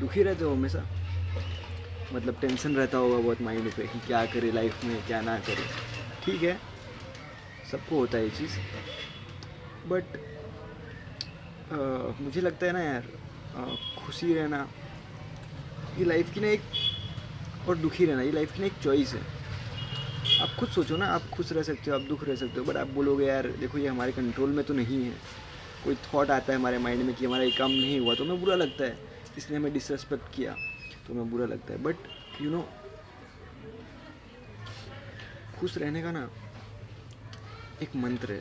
दुखी रहते हो हमेशा, मतलब टेंशन रहता होगा बहुत माइंड पे कि क्या करे लाइफ में, क्या ना करे। ठीक है, सबको होता है ये चीज़, बट मुझे लगता है ना यार, खुशी रहना ये लाइफ की ना एक, और दुखी रहना ये लाइफ की ना एक चॉइस है। आप खुद सोचो ना, आप खुश रह सकते हो, आप दुख रह सकते हो, बट आप बोलोगे यार देखो ये हमारे कंट्रोल में तो नहीं है। कोई थॉट आता है हमारे माइंड में कि हमारा ये काम नहीं हुआ तो हमें बुरा लगता है, इसने हमें डिसरेस्पेक्ट किया तो हमें बुरा लगता है। बट यू नो, खुश रहने का ना एक मंत्र है।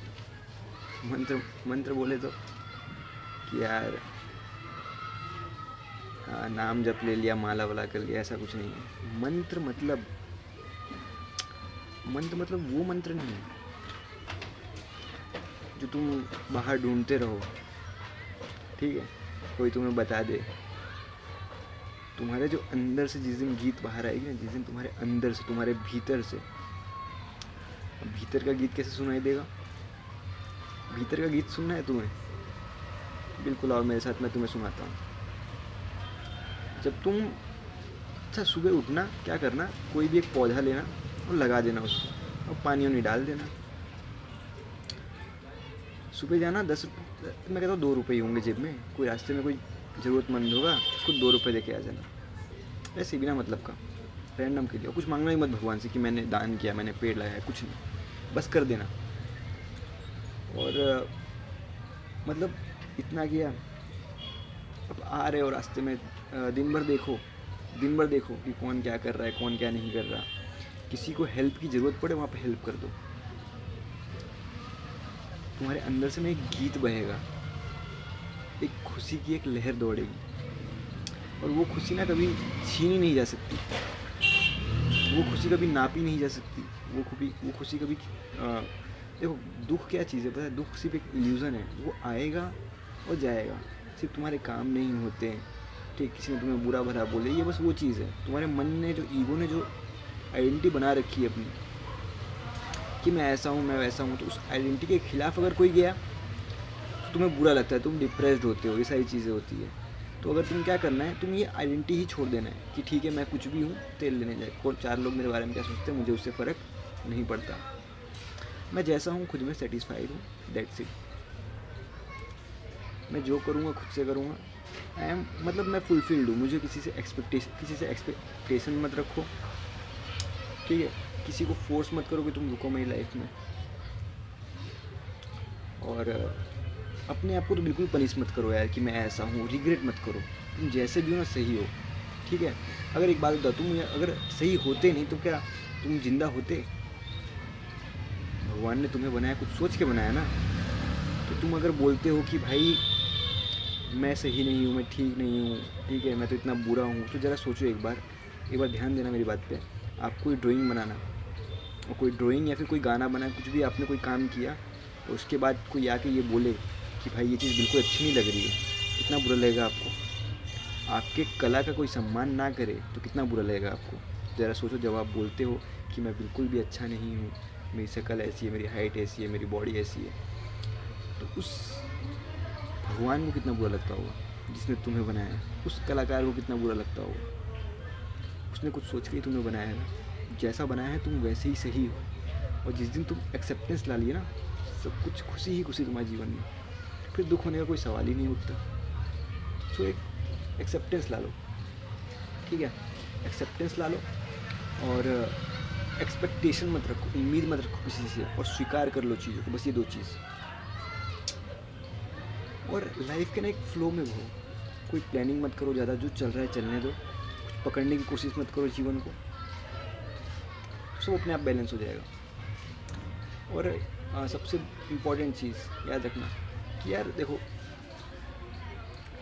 मंत्र बोले तो कि यार नाम जप ले लिया, माला वाला कर लिया, ऐसा कुछ नहीं है। मंत्र मतलब वो मंत्र नहीं है जो तुम बाहर ढूंढते रहो, ठीक है, कोई तुम्हें बता दे। तुम्हारे जो अंदर से जिस दिन गीत बाहर आएगी ना, जिस दिन तुम्हारे अंदर से, तुम्हारे भीतर से, भीतर का गीत कैसे सुनाई देगा? भीतर का गीत सुनना है तुम्हें, बिल्कुल आओ मेरे साथ, मैं तुम्हें सुनाता हूँ। जब तुम, अच्छा सुबह उठना, क्या करना, कोई भी एक पौधा लेना और लगा देना उसको, और पानी नहीं डाल देना। सुबह जाना, 10, मैं कहता हूँ 2 रुपये ही होंगे जेब में, कोई रास्ते में कोई ज़रूरतमंद होगा उसको 2 रुपये दे के आ जाना, ऐसे बिना मतलब का, रैंडम के लिए। और कुछ मांगना ही मत भगवान से कि मैंने दान किया, मैंने पेड़ लगाया, कुछ नहीं, बस कर देना। और मतलब इतना किया, अब आ रहे हो रास्ते में, दिन भर देखो कि कौन क्या कर रहा है, कौन क्या नहीं कर रहा। किसी को हेल्प की ज़रूरत पड़े वहाँ पे हेल्प कर दो। तुम्हारे अंदर से ना एक गीत बहेगा, एक खुशी की एक लहर दौड़ेगी, और वो खुशी ना कभी छीनी नहीं जा सकती, वो खुशी कभी नापी नहीं जा सकती। वो खुशी कभी देखो, दुख क्या चीज़ है पता है? दुख सिर्फ एक इल्यूज़न है, वो आएगा और जाएगा। सिर्फ तुम्हारे काम नहीं होते, ठीक, किसी ने तुम्हें बुरा भला बोले, ये बस वो चीज़ है। तुम्हारे मन ने, जो ईगो ने जो आइडेंटिटी बना रखी है अपनी कि मैं ऐसा हूँ, मैं वैसा हूँ, तो उस आइडेंटिटी के खिलाफ अगर कोई गया तो तुम्हें बुरा लगता है, तुम डिप्रेस्ड होते हो, ये सारी चीज़ें होती है। तो अगर तुम क्या करना है, तुम ये आइडेंटिटी ही छोड़ देना है कि ठीक है मैं कुछ भी हूँ, तेल लेने जाए, और 4 लोग मेरे बारे में क्या सोचते हैं मुझे उससे फ़र्क नहीं पड़ता। मैं जैसा हूँ खुद में सेटिस्फाइड हूँ, दैट्स इट। मैं जो करूँगा खुद से करूँगा, आई एम, मतलब मैं फुलफिल्ड हूँ। मुझे किसी से एक्सपेक्टेशन मत रखो, ठीक है, किसी को फोर्स मत करो कि तुम रुको मेरी लाइफ में। और अपने आप को तो बिल्कुल पनिश मत करो यार कि मैं ऐसा हूँ, रिग्रेट मत करो। तुम जैसे भी हो ना सही हो, ठीक है। अगर एक बात बताओ, तुम अगर सही होते नहीं तो क्या तुम जिंदा होते? भगवान ने तुम्हें बनाया कुछ सोच के बनाया ना। तो तुम अगर बोलते हो कि भाई मैं सही नहीं हूँ, मैं ठीक नहीं हूँ, ठीक है, मैं तो इतना बुरा हूँ, तो ज़रा सोचो एक बार ध्यान देना मेरी बात पे। आप कोई ड्राइंग बनाना, और कोई ड्राइंग या फिर कोई गाना बनाए, कुछ भी आपने कोई काम किया, तो उसके बाद कोई आके ये बोले कि भाई ये चीज़ बिल्कुल अच्छी नहीं लग रही है, कितना बुरा लगेगा आपको? आपके कला का कोई सम्मान ना करे तो कितना बुरा लगेगा आपको? ज़रा सोचो, जब आप बोलते हो कि मैं बिल्कुल भी अच्छा नहीं हूँ, मेरी शक्ल ऐसी है, मेरी हाइट ऐसी है, मेरी बॉडी ऐसी है, तो उस भगवान को कितना बुरा लगता होगा जिसने तुम्हें बनाया है? उस कलाकार को कितना बुरा लगता होगा? उसने कुछ सोच के ही तुम्हें बनाया है ना। जैसा बनाया है तुम वैसे ही सही हो, और जिस दिन तुम एक्सेप्टेंस ला लिए ना, सब कुछ खुशी ही खुशी तुम्हारे जीवन में, फिर दुख होने का कोई सवाल ही नहीं उठता। सो एक एक्सेप्टेंस ला लो, ठीक है, एक्सेप्टेंस ला लो, और एक्सपेक्टेशन मत रखो, उम्मीद मत रखो किसी से, और स्वीकार कर लो चीज़ों को, बस ये 2 चीज़। और लाइफ के ना एक फ्लो में हो, कोई प्लानिंग मत करो ज़्यादा, जो चल रहा है चलने दो, कुछ पकड़ने की कोशिश मत करो जीवन को, सब अपने आप बैलेंस हो जाएगा। और सबसे इम्पॉर्टेंट चीज़ याद रखना कि यार देखो,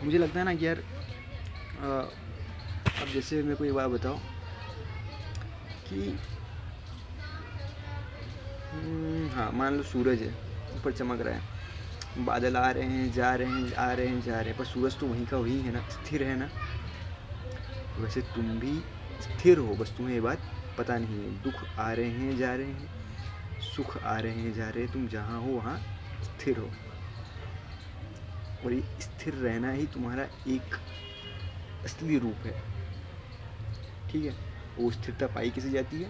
मुझे लगता है ना कि यार अब जैसे मेरे को एक बात बताओ कि हाँ, मान लो सूरज है, ऊपर चमक रहा है, बादल आ रहे हैं जा रहे हैं, आ रहे हैं जा रहे हैं, पर सूरज तो वहीं का वहीं है ना, स्थिर है ना। वैसे तुम भी स्थिर हो, बस तुम्हें ये बात पता नहीं है। दुख आ रहे हैं जा रहे हैं, सुख आ रहे हैं जा रहे हैं, तुम जहाँ हो वहाँ स्थिर हो। और ये स्थिर रहना ही तुम्हारा एक असली रूप है, ठीक है। वो स्थिरता पाई कैसे जाती है?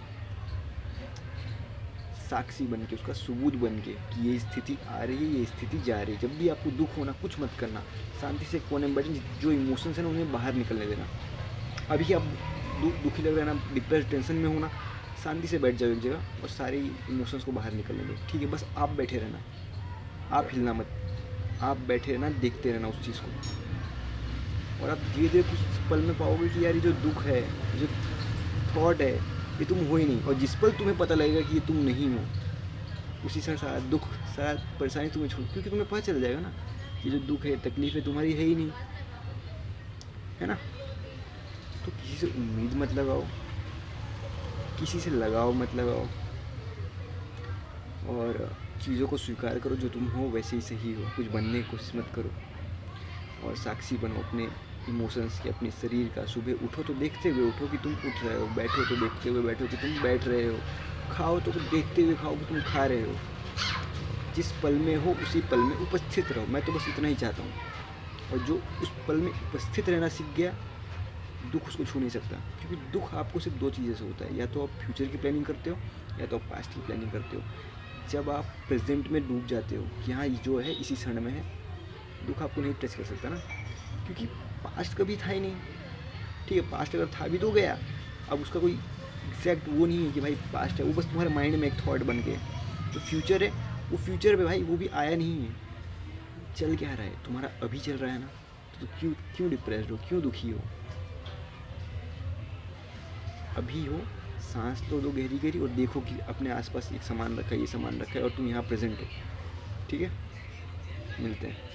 साक्षी बन के, उसका सबूत बन के कि ये स्थिति आ रही है, ये स्थिति जा रही है। जब भी आपको दुख होना, कुछ मत करना, शांति से कोने में बैठे, जो इमोशंस है ना उन्हें बाहर निकलने देना। अभी आप दुखी लग रहा है ना, डिप्रेस, टेंशन में हो ना, शांति से बैठ जाओ एक जगह और सारे इमोशंस को बाहर निकलने दो, ठीक है। बस आप बैठे रहना, आप हिलना मत, आप बैठे रहना, देखते रहना उस चीज़ को। और आप धीरे धीरे कुछ पल में पाओगे कि यार ये जो दुख है, जो थॉट है, ये तुम हो ही नहीं। और जिस पल तुम्हें पता लगेगा कि ये तुम नहीं हो, उसी से सारा दुख, सारा परेशानी तुम्हें छोड़, क्योंकि तुम्हें पता चल जाएगा ना कि जो दुख है, तकलीफ है, तुम्हारी है ही नहीं, है ना। तो किसी से उम्मीद मत लगाओ, किसी से लगाव मत लगाओ, और चीज़ों को स्वीकार करो, जो तुम हो वैसे ही सही हो, कुछ बनने की कोशिश मत करो। और साक्षी बनो अपने इमोशंस के, अपने शरीर का। सुबह उठो तो देखते हुए उठो कि तुम उठ रहे हो, बैठो तो देखते हुए बैठो कि तुम बैठ रहे हो, खाओ तो देखते हुए खाओ कि तुम खा रहे हो। जिस पल में हो उसी पल में उपस्थित रहो, मैं तो बस इतना ही चाहता हूँ। और जो उस पल में उपस्थित रहना सीख गया, दुख उसको छू नहीं सकता। क्योंकि दुख आपको सिर्फ दो चीज़ें से होता है, या तो आप फ्यूचर की प्लानिंग करते हो, या तो आप पास्ट की प्लानिंग करते हो। जब आप प्रेजेंट में डूब जाते हो कि हाँ जो है इसी क्षण में है, दुख आपको नहीं टच कर सकता ना, क्योंकि पास्ट कभी था ही नहीं, ठीक है। पास्ट अगर था भी तो गया, अब उसका कोई एग्जैक्ट वो नहीं है कि भाई पास्ट है, वो बस तुम्हारे माइंड में एक थॉट बन के। तो फ्यूचर है, वो फ्यूचर पे भाई वो भी आया नहीं है, चल क्या रहा है, तुम्हारा अभी चल रहा है ना। तो क्यों क्यों डिप्रेस्ड हो, क्यों दुखी हो? अभी हो, सांस लो दो गहरी गहरी, और देखो कि अपने आसपास एक सामान रखा है, ये सामान रखा है, और तुम यहाँ प्रेजेंट हो, ठीक है। मिलते हैं।